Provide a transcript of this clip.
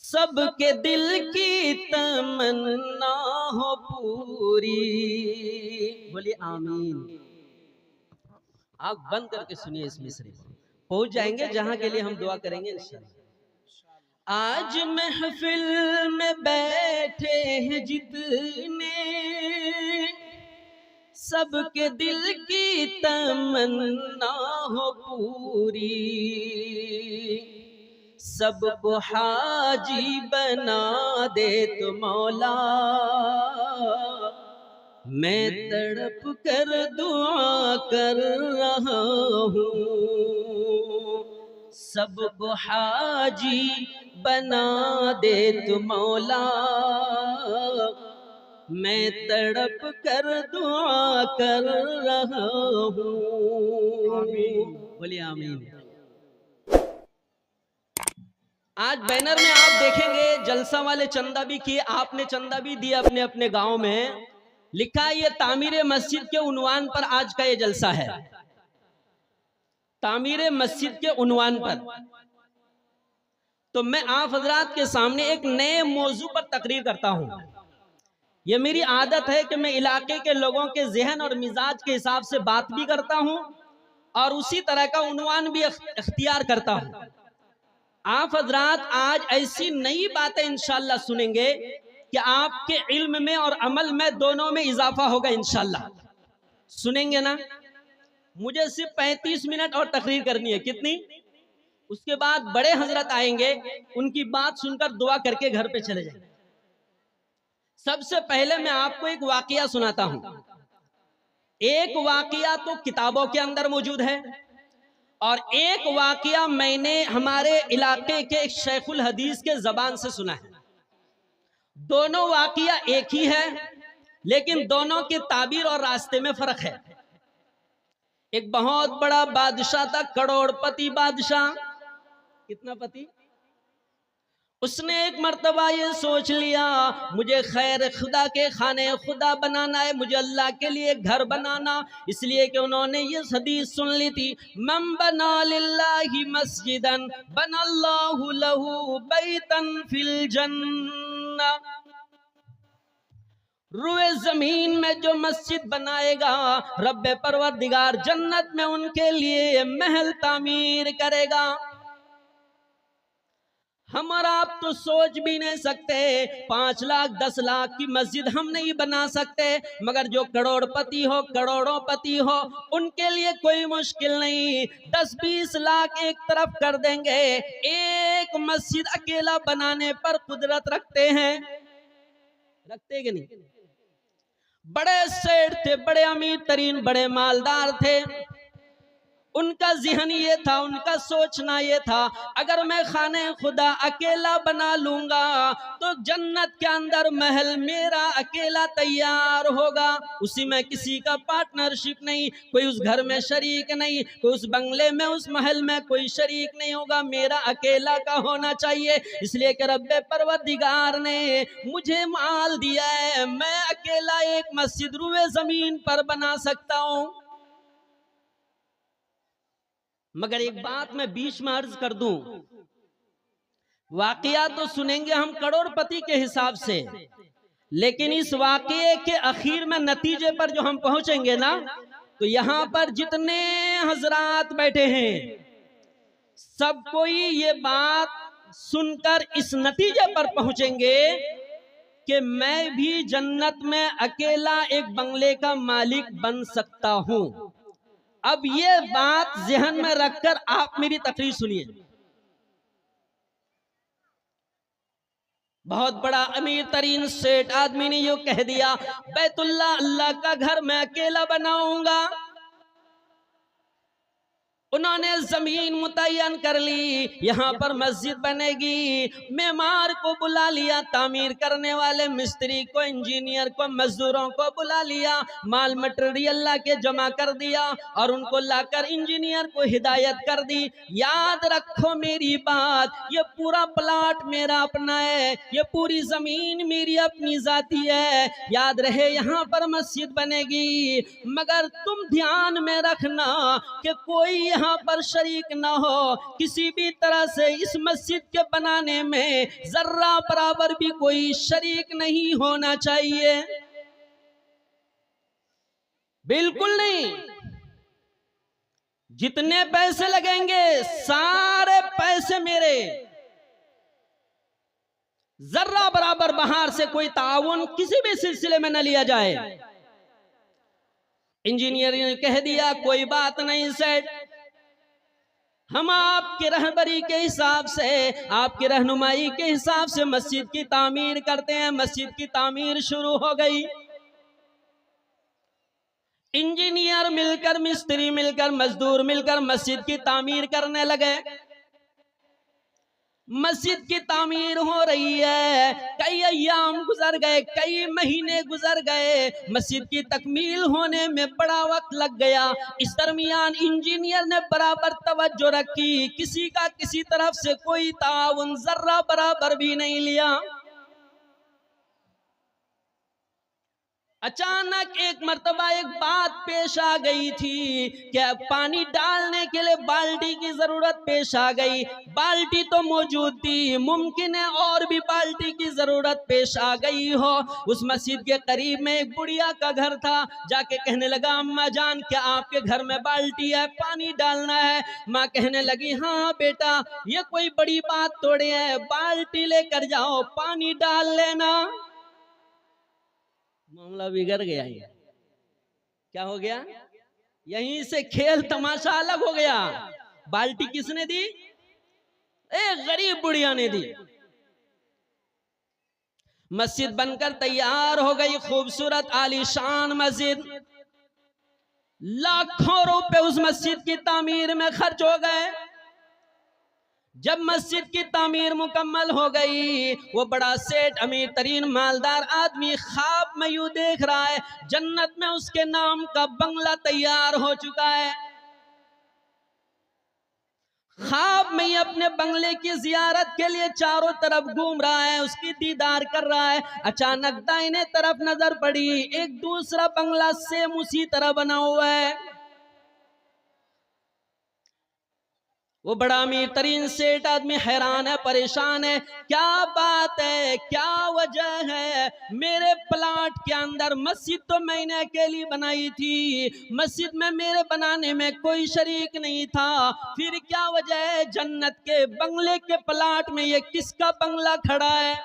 सबके दिल की तमन्ना हो पूरी। बोलिए आमीन। आँख बंद करके सुनिए इस मिसरे को, पहुंच जाएंगे जहां के लिए हम दुआ करेंगे इंशाअल्लाह। आज महफिल में बैठे हैं जितने, सबके दिल की तमन्ना हो पूरी। सबको हाजी बना दे तो मौला, मैं तड़प कर दुआ कर रहा हूँ। सबको हाजी बना दे तो मौला, मैं तड़प कर दुआ कर रहा हूँ। बोलिए आमीन। आज बैनर में आप देखेंगे जलसा वाले चंदा भी किए, आपने चंदा भी दिया अपने अपने गांव में। लिखा है ये तामीर मस्जिद के उन्वान पर आज का ये जलसा है, तामीर मस्जिद के उन्वान पर। तो मैं आप हजरात के सामने एक नए मौजू पर तकरीर करता हूं। ये मेरी आदत है कि मैं इलाके के लोगों के जहन और मिजाज के हिसाब से बात भी करता हूं और उसी तरह का उन्वान भी इख्तियार करता हूं। आप हजरात आज ऐसी नई बातें इंशाअल्लाह सुनेंगे कि आपके इल्म में और अमल में दोनों में इजाफा होगा इंशाअल्लाह। सुनेंगे ना? मुझे सिर्फ 35 मिनट और तकरीर करनी है। कितनी? उसके बाद बड़े हजरत आएंगे, उनकी बात सुनकर दुआ करके घर पे चले जाएंगे। सबसे पहले मैं आपको एक वाकया सुनाता हूं। एक वाकया तो किताबों के अंदर मौजूद है और एक वाकया मैंने हमारे इलाके के एक शेखुल हदीस के जबान से सुना है। दोनों वाकया एक ही है, लेकिन दोनों के ताबीर और रास्ते में फर्क है। एक बहुत बड़ा बादशाह था, करोड़पति बादशाह। कितना पति? उसने एक मर्तबा ये सोच लिया मुझे खैर खुदा के खाने खुदा बनाना है, मुझे अल्लाह के लिए घर बनाना। इसलिए कि उन्होंने ये हदीस सुन ली थी, मम बना लिल्लाहि मस्जिदन बनल्लाहु लहू बैतन फिल जन्ना। रुए जमीन में जो मस्जिद बनाएगा, रब्बे परवरदिगार जन्नत में उनके लिए महल तामीर करेगा। हम और आप तो सोच भी नहीं सकते 5 लाख 10 लाख की मस्जिद हम नहीं बना सकते, मगर जो करोड़पति हो करोड़ों पति हो उनके लिए कोई मुश्किल नहीं। 10-20 लाख एक तरफ कर देंगे, एक मस्जिद अकेला बनाने पर कुदरत रखते हैं। रखते कि नहीं? बड़े सेठ थे, बड़े अमीर तरीन, बड़े मालदार थे। उनका ज़हन ये था, उनका सोचना ये था, अगर मैं खाने खुदा अकेला बना लूंगा तो जन्नत के अंदर महल मेरा अकेला तैयार होगा। उसी में किसी का पार्टनरशिप नहीं, कोई उस घर में शरीक नहीं, कोई उस बंगले में उस महल में कोई शरीक नहीं होगा, मेरा अकेला का होना चाहिए। इसलिए कि रब्बे परवरदिगार ने मुझे माल दिया है, मैं अकेला एक मस्जिद रुए जमीन पर बना सकता हूँ। मगर एक बात मैं बीच में अर्ज कर दूं, वाकया तो सुनेंगे हम करोड़पति के हिसाब से, लेकिन इस वाकये के आखिर में नतीजे पर जो हम पहुंचेंगे ना, तो यहां पर जितने हजरात बैठे हैं सब कोई ये बात सुनकर इस नतीजे पर पहुंचेंगे कि मैं भी जन्नत में अकेला एक बंगले का मालिक बन सकता हूं। अब ये बात जहन में रखकर आप मेरी तकरीर सुनिए। बहुत बड़ा अमीर तरीन सेठ आदमी ने यो कह दिया, बैतुल्लाह अल्लाह का घर मैं अकेला बनाऊंगा। उन्होंने जमीन मुतय्यन कर ली, यहाँ पर मस्जिद बनेगी। मेमार को बुला लिया, तामीर करने वाले मिस्त्री को, इंजीनियर को, मजदूरों को बुला लिया, माल मटेरियल ला के जमा कर दिया और उनको लाकर इंजीनियर को हिदायत कर दी। याद रखो मेरी बात, ये पूरा प्लाट मेरा अपना है, ये पूरी जमीन मेरी अपनी जाती है। याद रहे यहाँ पर मस्जिद बनेगी, मगर तुम ध्यान में रखना कि कोई यहाँ पर शरीक ना हो, किसी भी तरह से इस मस्जिद के बनाने में जर्रा बराबर भी कोई शरीक नहीं होना चाहिए, बिल्कुल नहीं। जितने पैसे लगेंगे सारे पैसे मेरे, जर्रा बराबर बाहर से कोई ताउन किसी भी सिलसिले में न लिया जाए। इंजीनियर ने कह दिया कोई बात नहीं सेठ, हम आपके रहबरी के हिसाब से, आपकी रहनुमाई के हिसाब से मस्जिद की तामीर करते हैं। मस्जिद की तामीर शुरू हो गई। इंजीनियर मिलकर, मिस्त्री मिलकर, मजदूर मिलकर मस्जिद की तामीर करने लगे। मस्जिद की तामीर हो रही है, कई अय्याम गुजर गए, कई महीने गुजर गए, मस्जिद की तकमील होने में बड़ा वक्त लग गया। इस दरमियान इंजीनियर ने बराबर तवज्जो रखी, किसी का किसी तरफ से कोई ताउन जर्रा बराबर भी नहीं लिया। अचानक एक मर्तबा एक बात पेश आ गई थी कि पानी डालने के लिए बाल्टी की जरूरत पेश आ गई। बाल्टी तो मौजूद थी, मुमकिन है और भी बाल्टी की जरूरत पेश आ गई हो। उस मस्जिद के करीब में एक बुढ़िया का घर था। जाके कहने लगा अम्मा जान क्या आपके घर में बाल्टी है, पानी डालना है? माँ कहने लगी हाँ बेटा, ये कोई बड़ी बात थोड़ी है, बाल्टी लेकर जाओ पानी डाल लेना। मामला बिगड़ गया। ये क्या हो गया? यहीं से खेल तमाशा अलग हो गया। बाल्टी किसने दी? एक गरीब बुढ़िया ने दी। मस्जिद बनकर तैयार हो गई, खूबसूरत आलीशान मस्जिद। लाखों रुपए उस मस्जिद की तामीर में खर्च हो गए। जब मस्जिद की तामीर मुकम्मल हो गई, वो बड़ा सेठ अमीर तरीन मालदार आदमी ख्वाब में यूं देख रहा है, जन्नत में उसके नाम का बंगला तैयार हो चुका है। ख्वाब में ही अपने बंगले की जियारत के लिए चारों तरफ घूम रहा है, उसकी दीदार कर रहा है। अचानक दाहिने तरफ नजर पड़ी, एक दूसरा बंगला सेम उसी तरह बना हुआ है। वो बड़ा अमीर तरीन सेठ आदमी हैरान है, परेशान है। क्या बात है, क्या वजह है? मेरे प्लाट के अंदर मस्जिद तो मैंने अकेली बनाई थी, मस्जिद में मेरे बनाने में कोई शरीक नहीं था, फिर क्या वजह है? जन्नत के बंगले के प्लाट में ये किसका बंगला खड़ा है?